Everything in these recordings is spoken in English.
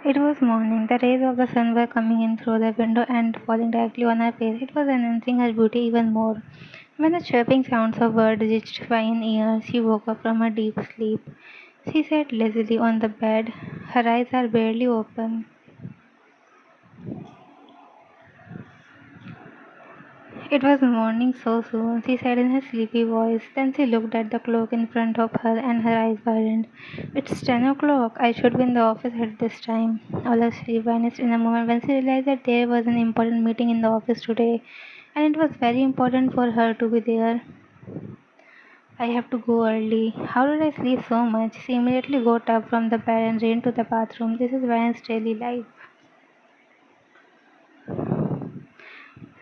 It was morning. The rays of the sun were coming in through the window and falling directly on her face. It was enhancing her beauty even more. When the chirping sounds of birds reached Vian's ears, she woke up from her deep sleep. She sat lazily on the bed. Her eyes are barely open. It was morning so soon, she said in her sleepy voice. Then she looked at the clock in front of her and her eyes widened. It's 10 o'clock. I should be in the office at this time. All her sleep vanished in a moment when she realized that there was an important meeting in the office today, and it was very important for her to be there. I have to go early. How did I sleep so much? She immediately got up from the bed and ran to the bathroom. This is Ryan's daily life.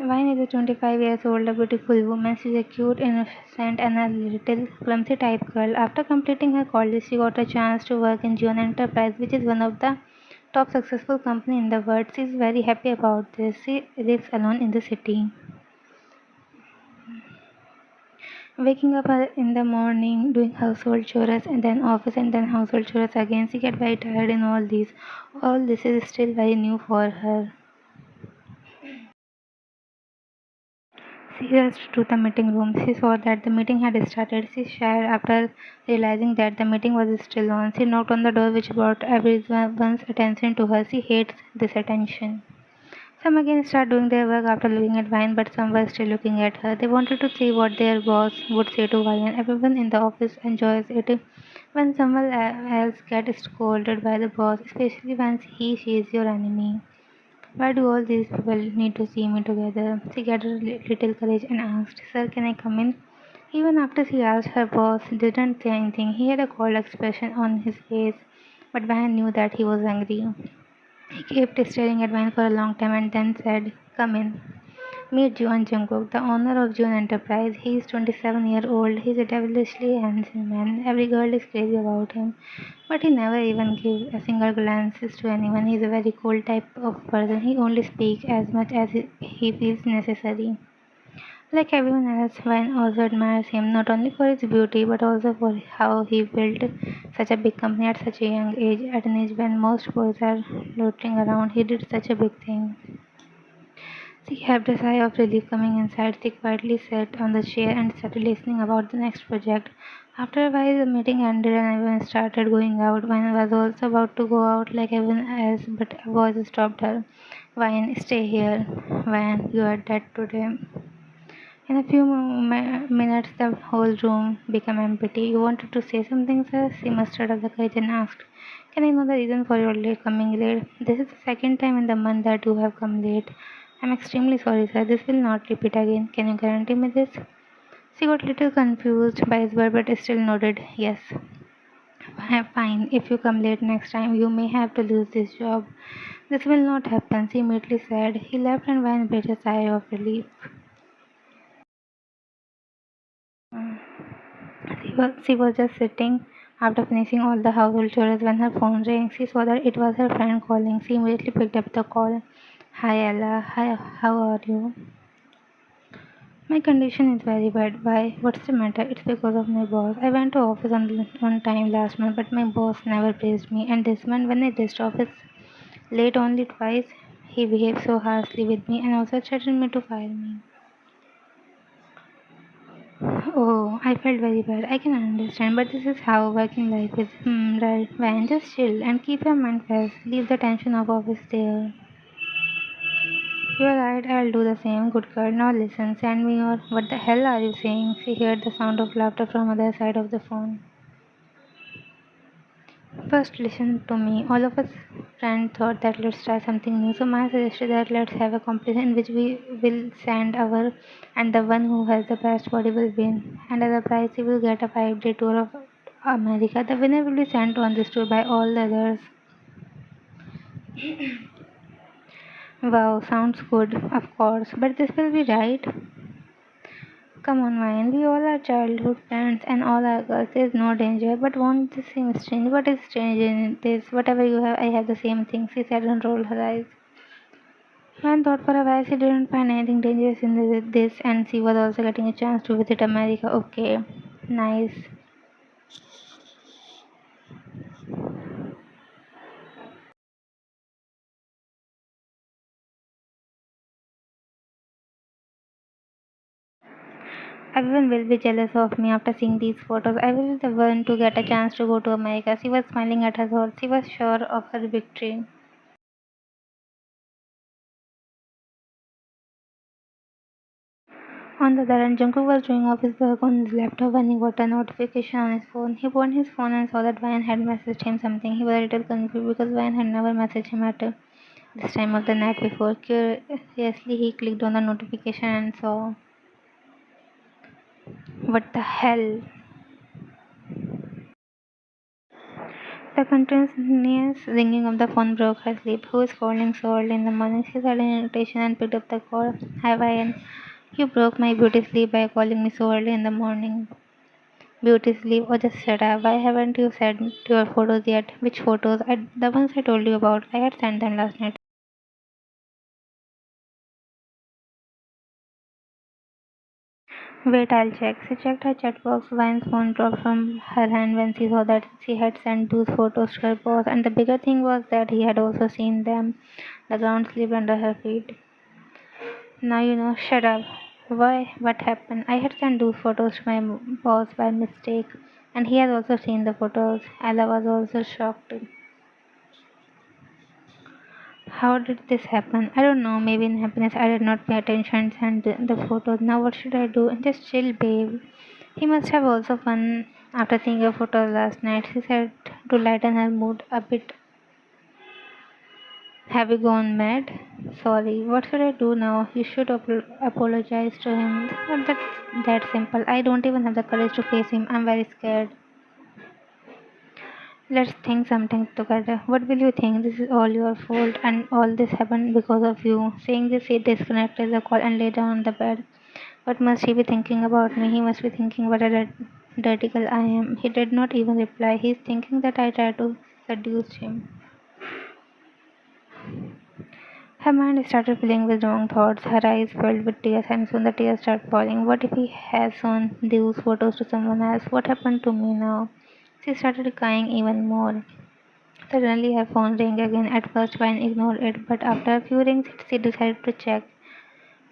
Vine is a 25 years old, a beautiful woman. She is a cute, innocent, and a little clumsy type girl. After completing her college, she got a chance to work in June Enterprise, which is one of the top successful company in the world. She is very happy about this. She lives alone in the city. Waking up in the morning, doing household chores, and then office, and then household chores again. She get very tired in all these. All this is still very new for her. She rushed to the meeting room. She saw that the meeting had started. She shivered after realizing that the meeting was still on. She knocked on the door, which brought everyone's attention to her. She hates this attention. Some again start doing their work after looking at Vine, but some were still looking at her. They wanted to see what their boss would say to Vine. Everyone in the office enjoys it when someone else gets scolded by the boss, especially when she is your enemy. Why do all these people need to see me together? She gathered little courage and asked, Sir, can I come in? Even after she asked, her boss didn't say anything. He had a cold expression on his face, but Van knew that he was angry. He kept staring at Van for a long time and then said, Come in. Meet Jungkook, the owner of June Enterprise. He is 27-year-old. He is a devilishly handsome man. Every girl is crazy about him. But he never even gives a single glance to anyone. He is a very cold type of person. He only speaks as much as he feels necessary. Like everyone else, Vine also admires him not only for his beauty but also for how he built such a big company at such a young age, at an age when most boys are loitering around. He did such a big thing. She heaved a sigh of relief coming inside. She quietly sat on the chair and started listening about the next project. After a while, the meeting ended and everyone started going out. Vine was also about to go out like everyone else, but a voice stopped her. Vine, stay here. Vine, you are dead today. In a few minutes, the whole room became empty. You wanted to say something, sir? She mustered up the courage and asked, Can I know the reason for your coming late? This is the second time in the month that you have come late. I'm extremely sorry, sir. This will not repeat again. Can you guarantee me this? She got a little confused by his word but still nodded, Yes. Fine. If you come late next time, you may have to lose this job. This will not happen, she immediately said. He left and Van breathed a sigh of relief. She was just sitting after finishing all the household chores when her phone rang. She saw that it was her friend calling. She immediately picked up the call. Hi Ella, hi, how are you? My condition is very bad. Why? What's the matter? It's because of my boss. I went to office on time last month, but my boss never praised me. And this month, when I reached office late only twice, he behaved so harshly with me and also threatened me to fire me. Oh, I felt very bad. I can understand, but this is how working life is. Right. Fine, just chill and keep your mind fresh. Leave the tension of office there. You're right, I'll do the same. Good girl. Now listen, send me your. What the hell are you saying? She heard the sound of laughter from other side of the phone. First, listen to me. All of us friends thought that let's try something new. So Maya suggested that let's have a competition in which we will send our and the one who has the best body will win. And as a prize, he will get a 5-day tour of America. The winner will be sent on this tour by all the others. Wow, sounds good, of course. But this will be right. Come on, Ryan. We all are childhood friends and all are girls. There's no danger. But won't this seem strange? What is strange in this? Whatever you have, I have the same thing. She said and rolled her eyes. Ryan thought for a while she didn't find anything dangerous in this, and she was also getting a chance to visit America. Okay, nice. Everyone will be jealous of me after seeing these photos. I will be the one to get a chance to go to America. She was smiling at her thoughts. She was sure of her victory. On the other hand, Jungkook was doing office work on his laptop when he got a notification on his phone. He opened his phone and saw that Vine had messaged him something. He was a little confused because Vine had never messaged him at this time of the night before. Curiously, he clicked on the notification and saw, what the hell? The continuous ringing of the phone broke her sleep. Who is calling so early in the morning? She said in irritation and picked up the call. Hi, Ryan. You broke my beauty sleep by calling me so early in the morning. Beauty sleep, or just shut up. Why haven't you sent your photos yet? Which photos? The ones I told you about. I had sent them last night. Wait, I'll check. She checked her chat box. Vine's phone dropped from her hand when she saw that she had sent those photos to her boss. And the bigger thing was that he had also seen them. The ground slipped under her feet. Now you know, shut up. Why? What happened? I had sent those photos to my boss by mistake. And he had also seen the photos. Ella was also shocked. How did this happen? I don't know. Maybe in happiness I did not pay attention and send the photos. Now what should I do? Just chill, babe. He must have also fun after seeing your photos last night. She said to lighten her mood a bit. Have you gone mad? Sorry. What should I do now? You should apologize to him. It's not that simple. I don't even have the courage to face him. I'm very scared. Let's think something together. What will you think? This is all your fault and all this happened because of you. Saying this, he disconnected the call and lay down on the bed. What must he be thinking about me? He must be thinking what a dirty girl I am. He did not even reply. He's thinking that I tried to seduce him. Her mind started filling with wrong thoughts. Her eyes filled with tears, and soon the tears started falling. What if he has shown these photos to someone else? What happened to me now? She started crying even more. Suddenly her phone rang again. At first Vine ignored it, but after a few rings she decided to check.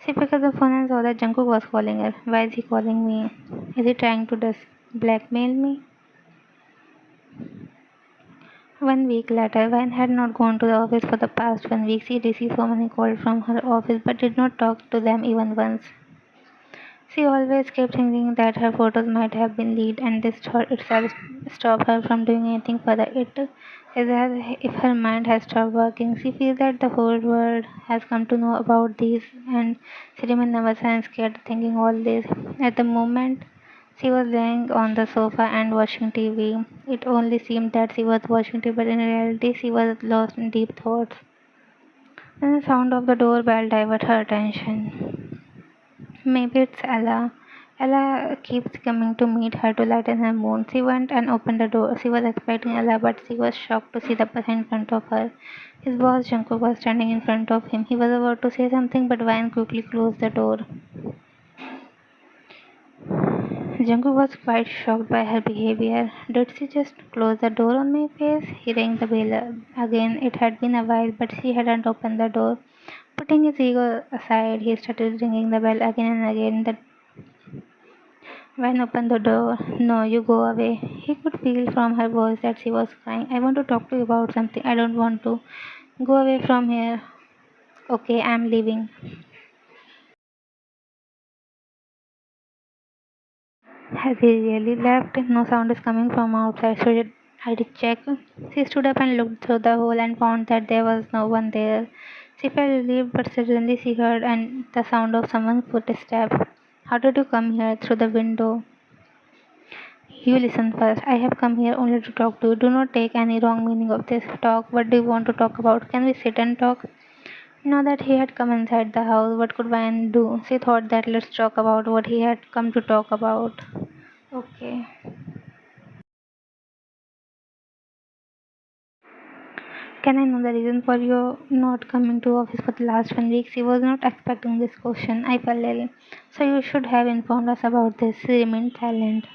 She picked up the phone and saw that Jungkook was calling her. Why is he calling me? Is he trying to blackmail me? 1 week later, Vine had not gone to the office for the past 1 week. She received so many calls from her office but did not talk to them even once. She always kept thinking that her photos might have been leaked, and this thought itself stopped her from doing anything further. It is as if her mind has stopped working. She feels that the whole world has come to know about these, and she remains nervous and scared thinking all this. At the moment, she was lying on the sofa and watching TV. It only seemed that she was watching TV, but in reality, she was lost in deep thoughts. Then the sound of the doorbell diverted her attention. Maybe it's Ella. Ella keeps coming to meet her to lighten her mood. She went and opened the door. She was expecting Ella, but she was shocked to see the person in front of her. His boss, Jungkook, was standing in front of him. He was about to say something, but Vine quickly closed the door. Jungkook was quite shocked by her behavior. Did she just close the door on my face? He rang the bell again. It had been a while, but she hadn't opened the door. Putting his ego aside, he started ringing the bell again and again. The When opened the door. No, you go away. He could feel from her voice that she was crying. I want to talk to you about something. I don't want to. Go away from here. Okay, I'm leaving. Has he really left? No sound is coming from outside. So I did check. She stood up and looked through the hole and found that there was no one there. She felt relieved, but suddenly she heard the sound of someone's footsteps. How did you come here? Through the window. You listen first. I have come here only to talk to you. Do not take any wrong meaning of this talk. What do you want to talk about? Can we sit and talk? Now that he had come inside the house, what could Vine do? She thought that let's talk about what he had come to talk about. Okay. Can I know the reason for your not coming to office for the last 1 week? She was not expecting this question. I felt ill. So you should have informed us about this. She remained silent.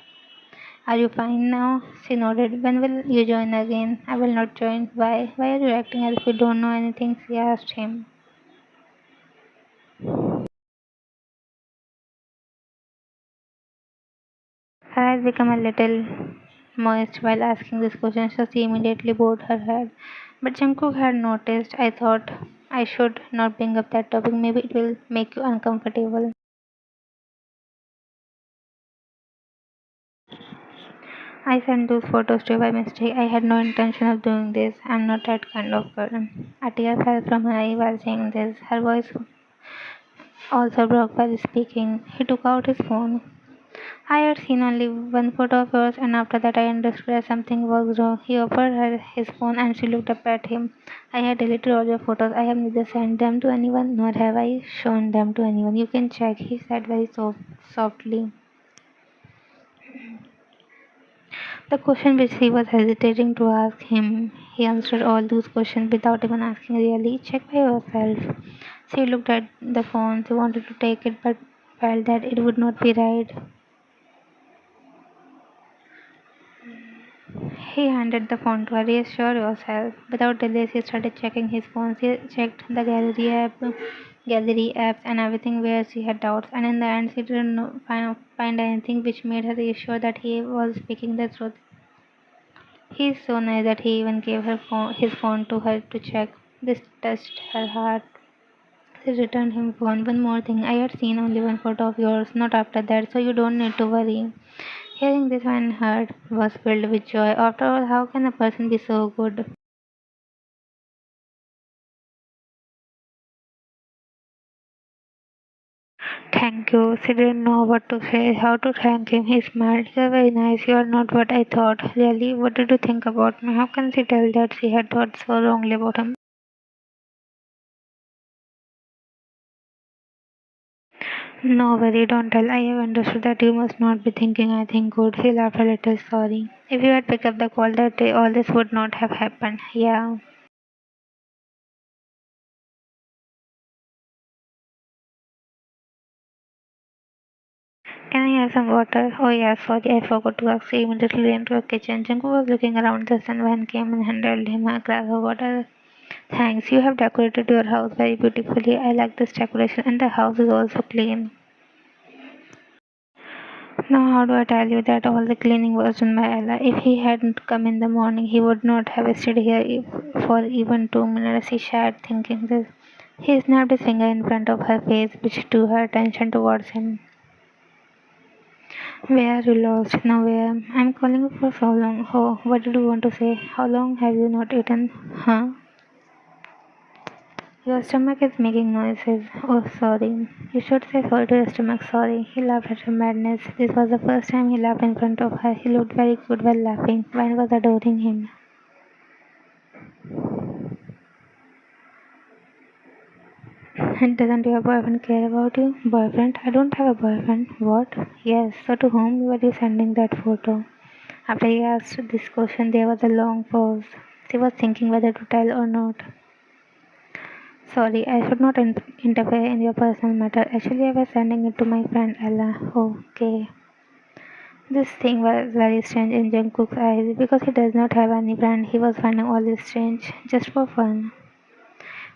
Are you fine now? She nodded. When will you join again? I will not join. Why? Why are you acting as if you don't know anything? She asked him. eyes became a little moist while asking this question, so she immediately bowed her head. But Jungkook had noticed. I thought I should not bring up that topic. Maybe it will make you uncomfortable. I sent those photos to you by mistake. I had no intention of doing this. I'm not that kind of girl. A tear fell from her eye while saying this. Her voice also broke while speaking. He took out his phone. I had seen only one photo of yours, and after that I understood that something was wrong. He offered her his phone, and she looked up at him. I had deleted all your photos. I have neither sent them to anyone nor have I shown them to anyone. You can check, he said very softly. The question which he was hesitating to ask him, he answered all those questions without even asking really. Check by yourself. She looked at the phone. She wanted to take it but felt that it would not be right. He handed the phone to her. Reassure yourself. Without delay, she started checking his phone. She checked the gallery apps, and everything where she had doubts. And in the end, she didn't find anything which made her reassure that he was speaking the truth. He is so nice that he even gave his phone to her to check. This touched her heart. She returned him phone. One more thing, I had seen only one photo of yours, not after that, so you don't need to worry. Hearing this, my heart was filled with joy. After all, how can a person be so good? Thank you. She didn't know what to say, how to thank him. He smiled. You're very nice. You are not what I thought. Really? What did you think about me? How can she tell that she had thought so wrongly about him? No worry, don't tell. I have understood that you must not be thinking I think good. He laughed a little. Sorry. If you had picked up the call that day, all this would not have happened. Yeah. Can I have some water? Oh yeah, sorry, I forgot to ask. He immediately ran to the kitchen. Junko was looking around just then when came and handed him a glass of water. Thanks, you have decorated your house very beautifully. I like this decoration and the house is also clean. Now how do I tell you that all the cleaning was done by Ella? If he hadn't come in the morning, he would not have stayed here for even 2 minutes. She shared thinking this. He snapped his finger in front of her face, which drew her attention towards him. Where are you lost? Nowhere. I'm calling you for so long. Oh, what did you want to say? How long have you not eaten? Huh? Your stomach is making noises. Oh, sorry. You should say sorry to your stomach. Sorry. He laughed at her madness. This was the first time he laughed in front of her. He looked very good while laughing. Vine was adoring him. And doesn't your boyfriend care about you? Boyfriend? I don't have a boyfriend. What? Yes. So to whom were you sending that photo? After he asked this question, there was a long pause. She was thinking whether to tell or not. Sorry, I should not interfere in your personal matter. Actually, I was sending it to my friend Ella. Okay. This thing was very strange in Jungkook's eyes because he does not have any friend. He was finding all this strange just for fun.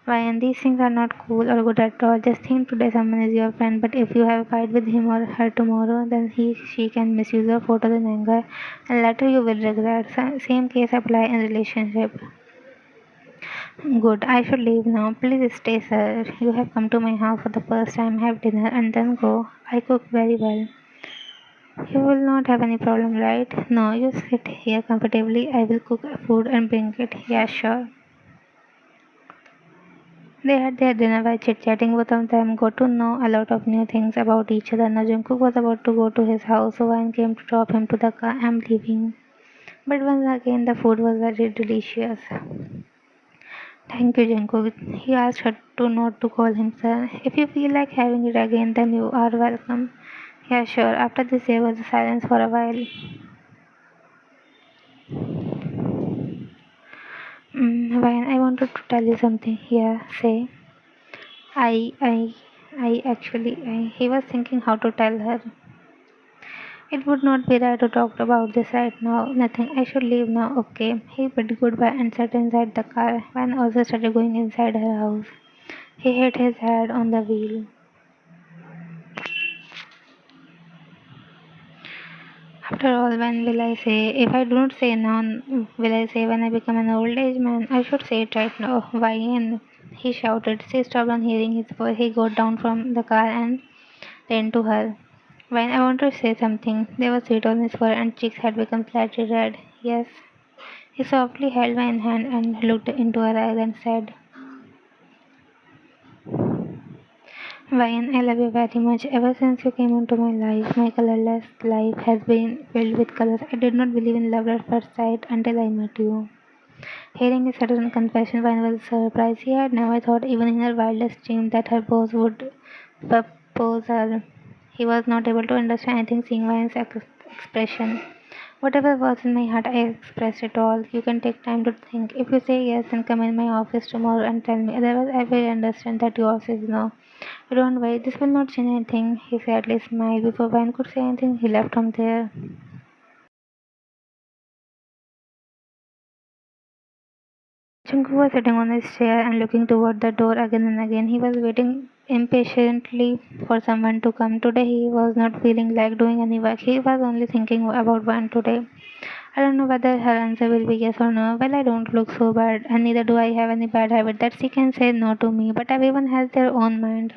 Why, and these things are not cool or good at all. Just think today someone is your friend, but if you have a fight with him or her tomorrow, then she can misuse your photos in anger, and later you will regret. Same case apply in relationship. Good, I should leave now. Please stay, sir. You have come to my house for the first time. Have dinner and then go. I cook very well. You will not have any problem, right? No, you sit here comfortably. I will cook food and bring it. Yeah, sure. They had their dinner while chit-chatting. Both of them got to know a lot of new things about each other. Now Jungkook was about to go to his house, so Ryan came to drop him to the car. I'm leaving. But once again, the food was very delicious. Thank you, Jungkook. He asked her to not to call him sir. If you feel like having it again, then you are welcome. Yeah, sure. After this, there was a silence for a while. Ryan, I wanted to tell you something. Yeah, say. I, I, he was thinking how to tell her. It would not be right to talk about this right now. Nothing. I should leave now. Okay. He bid goodbye and sat inside the car. Ryan also started going inside her house. He hit his head on the wheel. After all, when will I say? If I don't say now, will I say when I become an old age man? I should say it right now. Why? And he shouted. She stopped on hearing his voice. He got down from the car and ran to her. When I wanted to say something, there was sweat on his forehead and cheeks had become slightly red. Yes. He softly held my hand and looked into her eyes and said, Ryan, I love you very much. Ever since you came into my life, my colorless life has been filled with colors. I did not believe in love at first sight until I met you. Hearing his sudden confession, Ryan was surprised. He had never thought, even in her wildest dream, that her boss would propose her. He was not able to understand anything seeing Ryan's expression. Whatever was in my heart, I expressed it all. You can take time to think. If you say yes, then come in my office tomorrow and tell me. Otherwise, I will understand that yours is no. Don't worry, this will not change anything, he sadly smiled. Before Van could say anything, he left from there. Jungkook was sitting on his chair and looking toward the door again and again. He was waiting impatiently for someone to come. Today he was not feeling like doing any work. He was only thinking about Van today. I don't know whether her answer will be yes or no. Well, I don't look so bad, and neither do I have any bad habit that she can say no to me. But everyone has their own mind.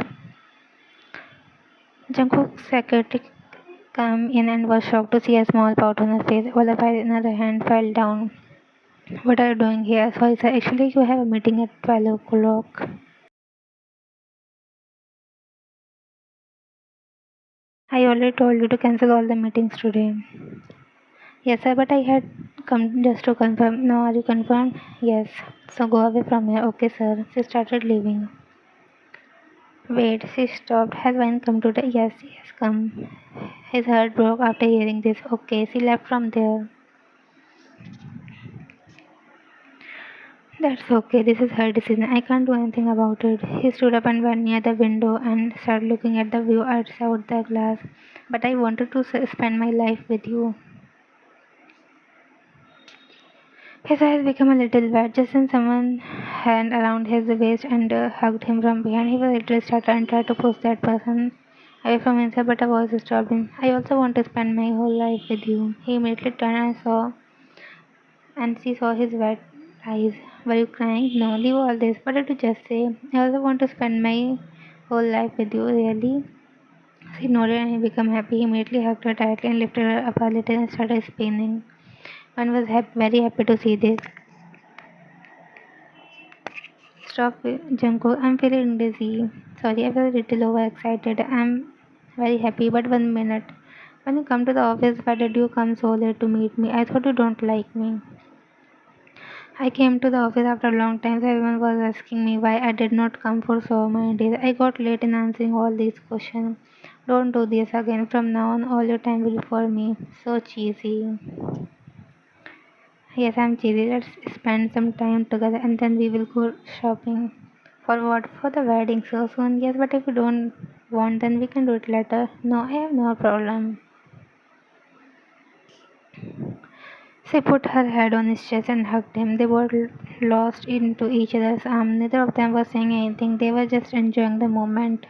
Jungkook's secretary came in and was shocked to see a small pout on her face, while a file in her hand fell down. What are you doing here? Sorry, sir. Actually, you have a meeting at 12 o'clock. I already told you to cancel all the meetings today. Yes, sir, but I had come just to confirm. Now, are you confirmed? Yes. So go away from here. Okay, sir. She started leaving. Wait, she stopped. Has one come today? Yes, yes, come. His heart broke after hearing this. Okay, she left from there. That's okay, this is her decision. I can't do anything about it. He stood up and went near the window and started looking at the view outside the glass. But I wanted to spend my life with you. His eyes became a little wet just then someone hand around his waist and hugged him from behind. He was a little startled and tried to push that person away from himself, but a voice stopped him. I also want to spend my whole life with you. He immediately turned and she saw his wet eyes. Were you crying? No, leave all this. What did you just say? I also want to spend my whole life with you, really? She nodded and he became happy. He immediately hugged her tightly and lifted her up a little and started spinning. One was very happy to see this. Stop, Jungkook. I'm feeling dizzy. Sorry, I was a little overexcited. I'm very happy, but 1 minute. When you come to the office, why did you come so late to meet me? I thought you don't like me. I came to the office after a long time, so everyone was asking me why I did not come for so many days. I got late in answering all these questions. Don't do this again. From now on, all your time will be for me. So cheesy. Yes, I'm cheesy. Let's spend some time together and then we will go shopping. For what? For the wedding so soon? Yes, but if you don't want, then we can do it later. No, I have no problem. She put her head on his chest and hugged him. They were lost into each other's arms. Neither of them was saying anything. They were just enjoying the moment.